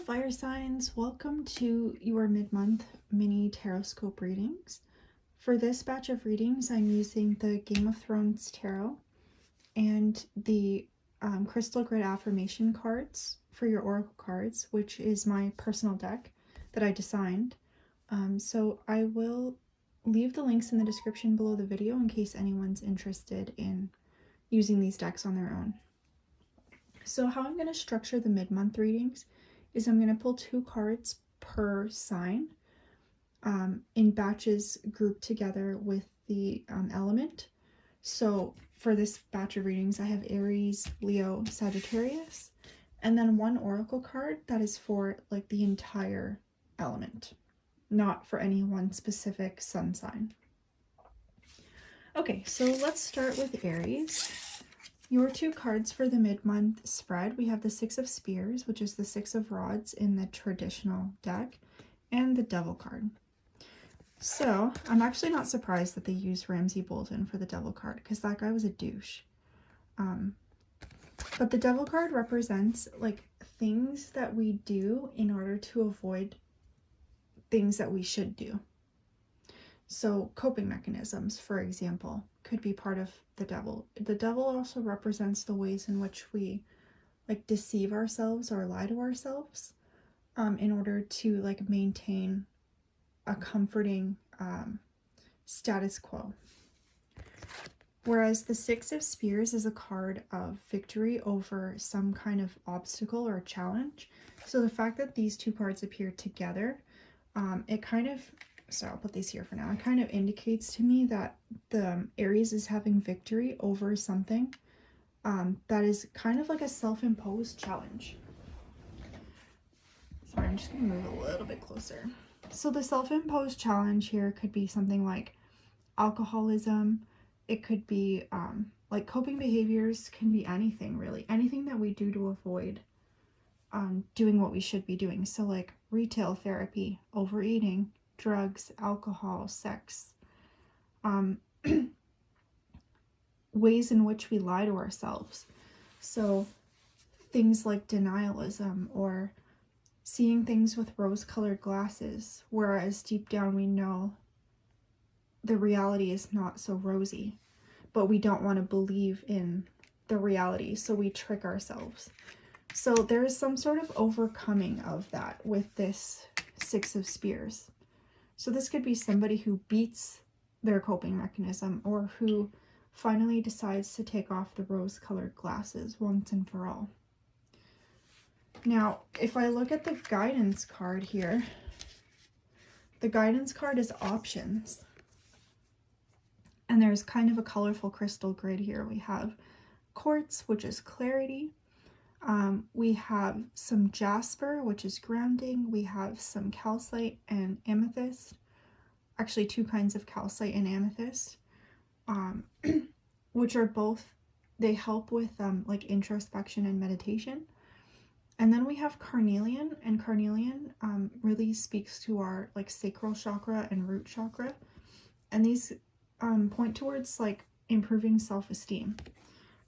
fire signs, welcome to your mid-month mini Tarotscope readings. For this batch of readings, I'm using the Game of Thrones Tarot and the Crystal Grid Affirmation cards for your Oracle cards, which is my personal deck that I designed. So I will leave the links in the description below the video in case anyone's interested in using these decks on their own. So how I'm going to structure the mid-month readings is I'm going to pull 2 cards per sign in batches grouped together with the element. So for this batch of readings, I have Aries, Leo, Sagittarius, and then 1 oracle card that is for like the entire element, not for any one specific sun sign. Okay, so let's start with Aries. Your 2 cards for the mid-month spread, we have the 6 of Spears, which is the 6 of Rods in the traditional deck, and the Devil card. So, I'm actually not surprised that they used Ramsay Bolton for the Devil card, because that guy was a douche. But the Devil card represents, like, things that we do in order to avoid things that we should do. So, coping mechanisms, for example, could be part of the devil. The devil also represents the ways in which we like deceive ourselves or lie to ourselves in order to like maintain a comforting status quo. Whereas the 6 of Spears is a card of victory over some kind of obstacle or challenge. So the fact that these 2 cards appear together, it kind of, so I'll put these here for now. It kind of indicates to me that the Aries is having victory over something that is kind of like a self-imposed challenge. Sorry, I'm just going to move a little bit closer. So the self-imposed challenge here could be something like alcoholism. It could be like coping behaviors, can be anything really. Anything that we do to avoid doing what we should be doing. So like retail therapy, overeating, drugs, alcohol, sex, ways in which we lie to ourselves. So things like denialism or seeing things with rose-colored glasses, whereas deep down we know the reality is not so rosy, but we don't want to believe in the reality, so we trick ourselves. So there is some sort of overcoming of that with this 6 of Spears. So this could be somebody who beats their coping mechanism or who finally decides to take off the rose-colored glasses once and for all. Now, if I look at the guidance card here, the guidance card is options. And there's kind of a colorful crystal grid here. We have quartz, which is clarity. We have some jasper, which is grounding. We have some calcite and amethyst. Actually, 2 kinds of calcite and amethyst, which are both, they help with like introspection and meditation. And then we have carnelian, and carnelian really speaks to our like sacral chakra and root chakra. And these point towards like improving self-esteem.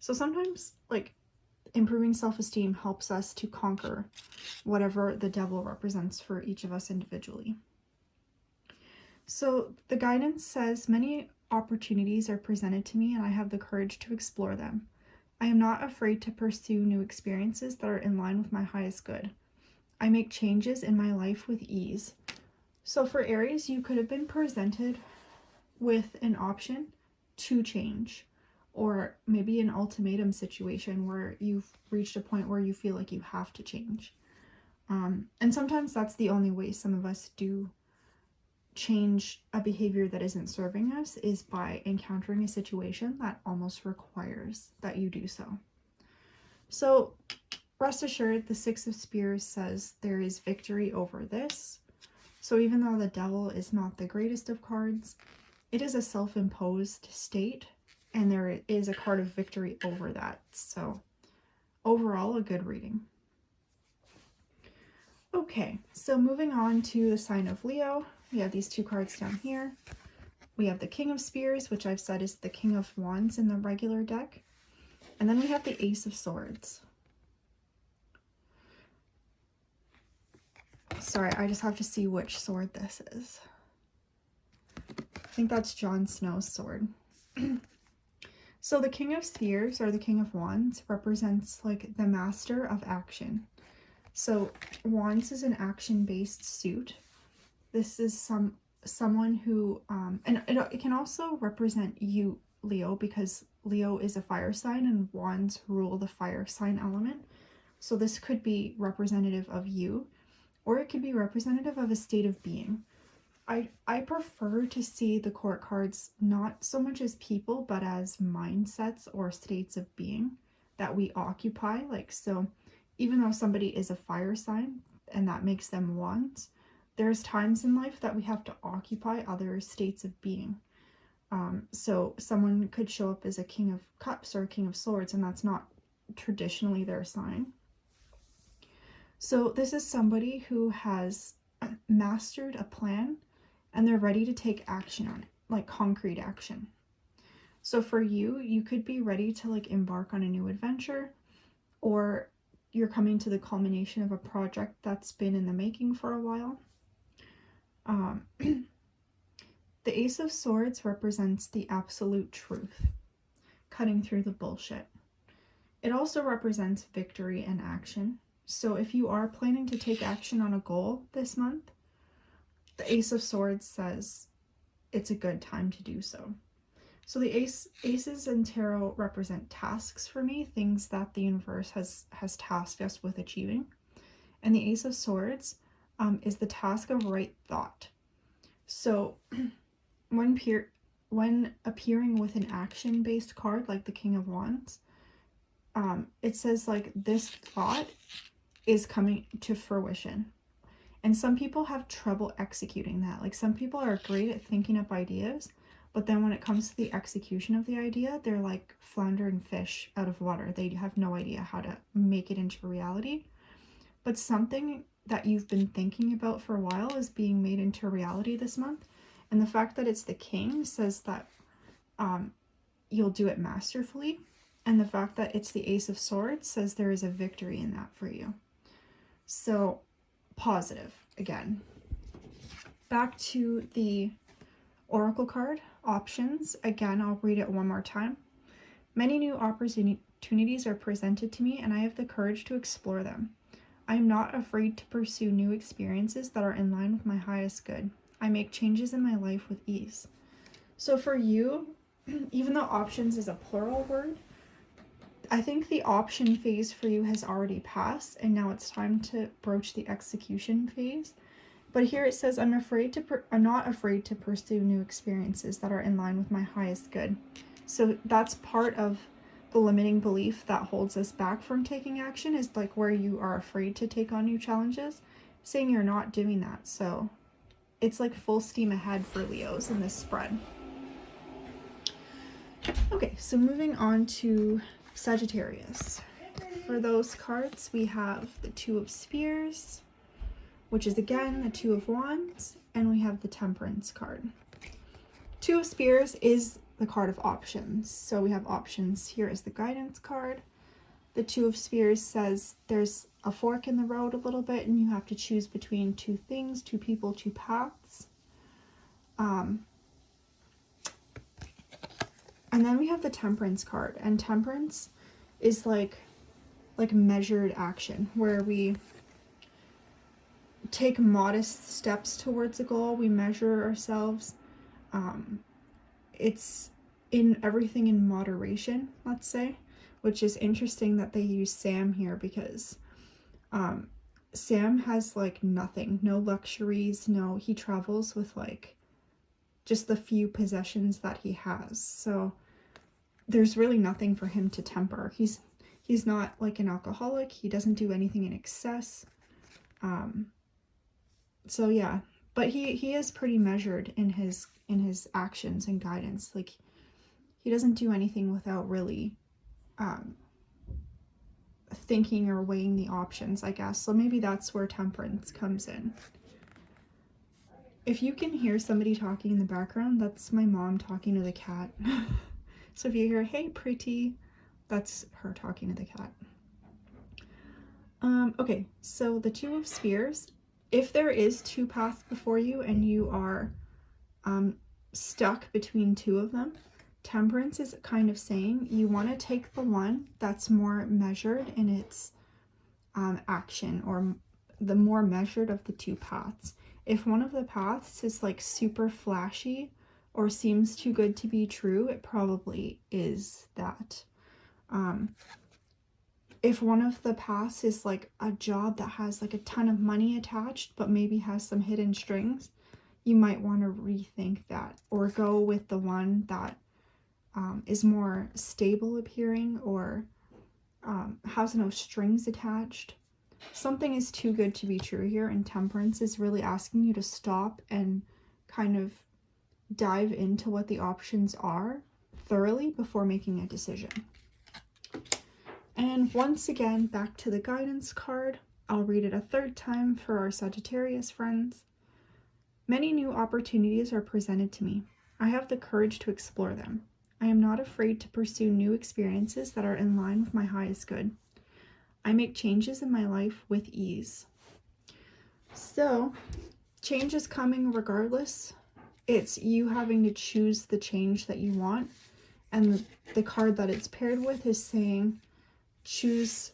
So sometimes like improving self-esteem helps us to conquer whatever the devil represents for each of us individually. So the guidance says, many opportunities are presented to me and I have the courage to explore them. I am not afraid to pursue new experiences that are in line with my highest good. I make changes in my life with ease. So for Aries, you could have been presented with an option to change, or maybe an ultimatum situation where you've reached a point where you feel like you have to change. And sometimes that's the only way some of us do change a behavior that isn't serving us, is by encountering a situation that almost requires that you do so. So rest assured, the 6 of Spears says there is victory over this. So even though the devil is not the greatest of cards, it is a self-imposed state, and there is a card of victory over that. So overall, a good reading. Okay, so moving on to the sign of Leo, we have these 2 cards down here. We have the King of Spears, which I've said is the King of Wands in the regular deck. And then we have the Ace of Swords. Sorry, I just have to see which sword this is. I think that's Jon Snow's sword. So the King of Spears, or the King of Wands, represents like the master of action. So Wands is an action-based suit. This is someone who, and it can also represent you, Leo, because Leo is a fire sign and Wands rule the fire sign element. So this could be representative of you, or it could be representative of a state of being. I prefer to see the court cards not so much as people, but as mindsets or states of being that we occupy. Like, so even though somebody is a fire sign and that makes them Wands, there's times in life that we have to occupy other states of being. So someone could show up as a King of Cups or a King of Swords, and that's not traditionally their sign. So this is somebody who has mastered a plan and they're ready to take action on it, like concrete action. So for you, you could be ready to like embark on a new adventure, or you're coming to the culmination of a project that's been in the making for a while. The Ace of Swords represents the absolute truth, cutting through the bullshit. It also represents victory and action. So if you are planning to take action on a goal this month, the Ace of Swords says it's a good time to do so. So the aces in tarot represent tasks for me, things that the universe has tasked us with achieving. And the Ace of Swords is the task of right thought. So when appearing with an action-based card like the King of Wands, it says like this thought is coming to fruition. And some people have trouble executing that. Like some people are great at thinking up ideas, but then when it comes to the execution of the idea, they're like floundering fish out of water. They have no idea how to make it into reality. But something that you've been thinking about for a while is being made into reality this month. And the fact that it's the King says that you'll do it masterfully. And the fact that it's the Ace of Swords says there is a victory in that for you. So positive again. Back to the Oracle card, options. Again, I'll read it one more time. Many new opportunities are presented to me and I have the courage to explore them. I am not afraid to pursue new experiences that are in line with my highest good. I make changes in my life with ease. So for you, even though options is a plural word, I think the option phase for you has already passed and now it's time to broach the execution phase. But here it says, I'm not afraid to pursue new experiences that are in line with my highest good. So that's part of the limiting belief that holds us back from taking action, is like where you are afraid to take on new challenges, saying you're not doing that. So it's like full steam ahead for Leos in this spread. Okay, so moving on to Sagittarius. For those cards, we have the Two of Spears, which is again the Two of Wands, and we have the Temperance card. Two of Spears is the card of options. So we have options here as the guidance card. The Two of Spears says there's a fork in the road a little bit and you have to choose between two things, two people, two paths. And then we have the Temperance card, and Temperance is like measured action, where we take modest steps towards a goal. We measure ourselves. It's in everything in moderation, let's say, which is interesting that they use Sam here because Sam has like nothing, no luxuries, he travels with like just the few possessions that he has. So there's really nothing for him to temper. He's not like an alcoholic. He doesn't do anything in excess. So yeah, but he is pretty measured in his actions and guidance. Like he doesn't do anything without really thinking or weighing the options, I guess. So maybe that's where Temperance comes in. If you can hear somebody talking in the background, that's my mom talking to the cat. So if you hear, hey, pretty, that's her talking to the cat. Okay, so the Two of Spears if there is two paths before you and you are stuck between two of them, Temperance is kind of saying you want to take the one that's more measured in its action, or the more measured of the two paths. If one of the paths is like super flashy or seems too good to be true, it probably is that. If one of the paths is like a job that has like a ton of money attached but maybe has some hidden strings, you might want to rethink that, or go with the one that is more stable appearing, or has no strings attached. Something is too good to be true here, and Temperance is really asking you to stop and kind of dive into what the options are thoroughly before making a decision. And once again, back to the guidance card. I'll read it a third time for our Sagittarius friends. Many new opportunities are presented to me. I have the courage to explore them. I am not afraid to pursue new experiences that are in line with my highest good. I make changes in my life with ease. So, change is coming regardless. It's you having to choose the change that you want. And the card that it's paired with is saying, choose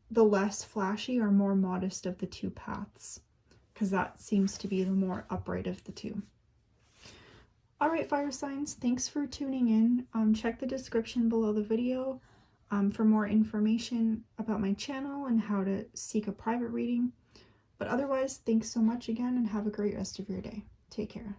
the less flashy or more modest of the two paths, because that seems to be the more upright of the two. All right, fire signs, thanks for tuning in. Check the description below the video for more information about my channel and how to seek a private reading. But otherwise, thanks so much again, and have a great rest of your day. Take care.